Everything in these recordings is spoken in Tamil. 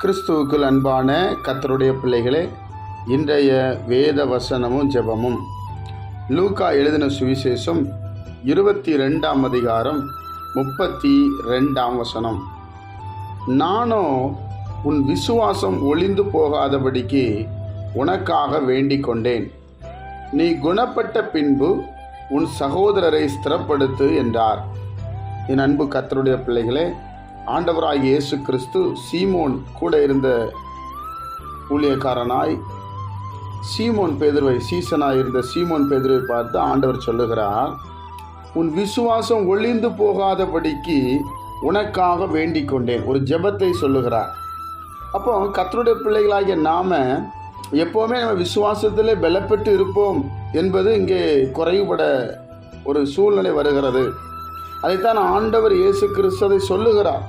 கிறிஸ்துவுக்குள் அன்பான கர்த்தருடைய பிள்ளைகளே, இன்றைய வேத வசனமும் ஜெபமும் லூக்கா எழுதின சுவிசேஷம் 22ஆம் அதிகாரம் 32ஆம் வசனம். நானோ உன் விசுவாசம் ஒளிந்து போகாதபடிக்கு உனக்காக வேண்டிக் கொண்டேன். நீ குணப்பட்ட பின்பு உன் சகோதரரை ஸ்திரப்படுத்து என்றார். என் அன்பு கர்த்தருடைய பிள்ளைகளே, ஆண்டவராகிய இயேசு கிறிஸ்து சீமோன் கூட இருந்த ஊழியக்காரனாய் சீமோன் பேதுருவை சீசனாய் இருந்த சீமோன் பேதுருவை பார்த்து ஆண்டவர் சொல்லுகிறார், உன் விசுவாசம் ஒளிந்து போகாதபடிக்கு உனக்காக வேண்டிக் கொண்டேன். ஒரு ஜெபத்தை சொல்லுகிறார். அப்போ கர்த்தருடைய பிள்ளைகளாகிய நாம எப்போவுமே நம்ம விசுவாசத்திலே பலப்பட்டு இருப்போம் என்பது இங்கே குறைவுபட ஒரு சூழ்நிலை வருகிறது. அதைத்தான் ஆண்டவர் இயேசு கிறிஸ்து அதை சொல்லுகிறார்.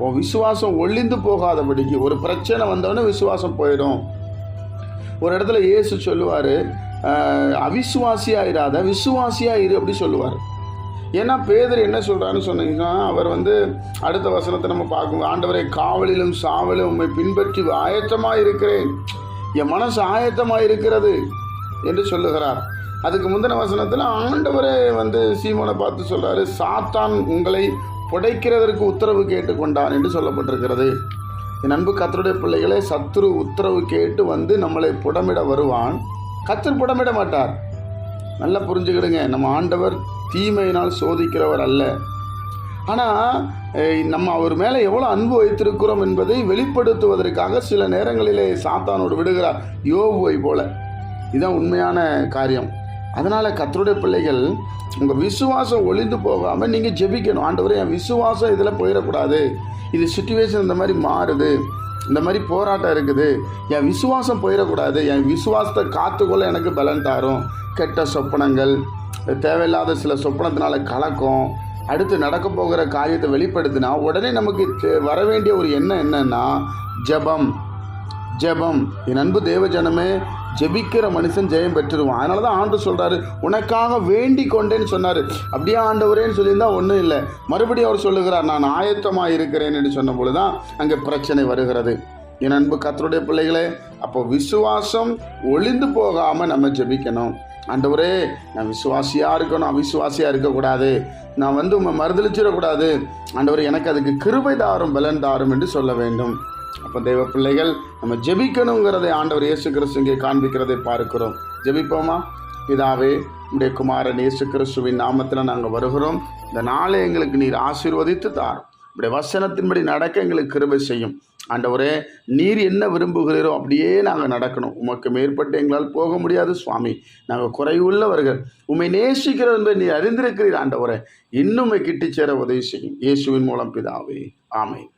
உன் விசுவாசம் ஒளிந்து போகாதபடிக்கு. ஒரு பிரச்சனை வந்தோடனே விசுவாசம் போயிடும். ஒரு இடத்துல இயேசு சொல்லுவார், அவிசுவாசியாக இராத விசுவாசியாக இரு அப்படி சொல்லுவார். ஏன்னா பேதுரு என்ன சொல்கிறான்னு சொன்னீங்கன்னா, அவர் அடுத்த வசனத்தை நம்ம பார்க்கும், ஆண்டவரை காவலிலும் சாவலும் உம்மை பின்பற்றி ஆயத்தமாக இருக்கிறேன், என் மனசு ஆயத்தமாக இருக்கிறது என்று சொல்லுகிறார். அதுக்கு முந்தின வசனத்தில் ஆண்டவரே சீமோனை பார்த்து சொல்கிறாரு, சாத்தான் உங்களை புடைக்கிறதற்கு உத்தரவு கேட்டுக்கொண்டான் என்று சொல்லப்பட்டிருக்கிறது. என் அன்பு கர்த்தருடைய பிள்ளைகளே, சத்துரு உத்தரவு கேட்டு நம்மளை புடமிட வருவான். கர்த்தர் புடமிட மாட்டார். நல்லா புரிஞ்சுக்கிடுங்க, நம்ம ஆண்டவர் தீமையினால் சோதிக்கிறவர் அல்ல. ஆனால் நம்ம அவர் மேலே எவ்வளோ அன்பு வைத்திருக்கிறோம் என்பதை வெளிப்படுத்துவதற்காக சில நேரங்களிலே சாத்தானோடு விடுகிறார், யோபுவை போல. இதுதான் உண்மையான காரியம். அதனால் கர்த்தருடைய பிள்ளைகள், உங்கள் விசுவாசம் ஒளிந்து போகாமல் நீங்கள் ஜெபிக்கணும். ஆண்டவரே, என் விசுவாசம் இதில் போயிடக்கூடாது, இது சுச்சுவேஷன் இந்த மாதிரி மாறுது, இந்த மாதிரி போராட்டம் இருக்குது, என் விசுவாசம் போயிடக்கூடாது, என் விசுவாசத்தை காத்துக்கொள்ள எனக்கு பலன் தாரும். கெட்ட சொப்பனங்கள், தேவையில்லாத சில சொப்பனத்தினால கலக்கம், அடுத்து நடக்க போகிற காரியத்தை வெளிப்படுத்தினா உடனே நமக்கு வர வேண்டிய ஒரு எண்ணம் என்னன்னா ஜெபம். ஜெபம். என் அன்பு தேவ ஜனமே, ஜெபிக்கிற மனுஷன் ஜெயம் பெற்றுருவான். அதனால தான் ஆண்டு சொல்கிறாரு, உனக்காக வேண்டிக் கொண்டேன்னு சொன்னார். அப்படியே ஆண்டவரேன்னு சொல்லியிருந்தா ஒன்றும் இல்லை. மறுபடியும் அவர் சொல்லுகிறார், நான் ஆயத்தமாக இருக்கிறேன் என்று சொன்ன பொழுது தான் அங்கே பிரச்சனை வருகிறது. என் அன்பு கர்த்தருடைய பிள்ளைகளே, அப்போ விசுவாசம் ஒளிந்து போகாமல் நம்ம ஜெபிக்கணும். ஆண்டவரே, நான் விசுவாசியாக இருக்கணும், அவிசுவாசியாக இருக்கக்கூடாது, நான் உம்மை மறுதளிச்சிடக்கூடாது. ஆண்டவரே, எனக்கு அதுக்கு கிருபை தாரும் பலன் தாரும் என்று சொல்ல வேண்டும். அப்போ தெய்வ பிள்ளைகள், நம்ம ஜெபிக்கணுங்கிறதை ஆண்டவர் இயேசு கிறிஸ்து இங்கே காண்பிக்கிறதை பார்க்கிறோம். ஜெபிப்போமா? பிதாவே, உடைய குமாரன் இயேசு கிறிஸ்துவின் நாமத்தில் நாங்கள் வருகிறோம். இந்த நாளை எங்களுக்கு நீர் ஆசீர்வதித்து தாரும். உடைய வசனத்தின்படி நடக்க எங்களுக்கு கிருபை செய்யும். ஆண்டவரே, நீர் என்ன விரும்புகிறீரோ அப்படியே நாங்கள் நடக்கணும். உமக்கு மேற்பட்டு எங்களால் போக முடியாது சுவாமி. நாங்கள் குறைவுள்ளவர்கள். உம்மை நேசிக்கிறது என்பதை நீர் அறிந்திருக்கிறீர். ஆண்டவரே, இன்னும் கிட்டி சேர உதவி செய்யும். இயேசுவின் மூலம் பிதாவே, ஆமென்.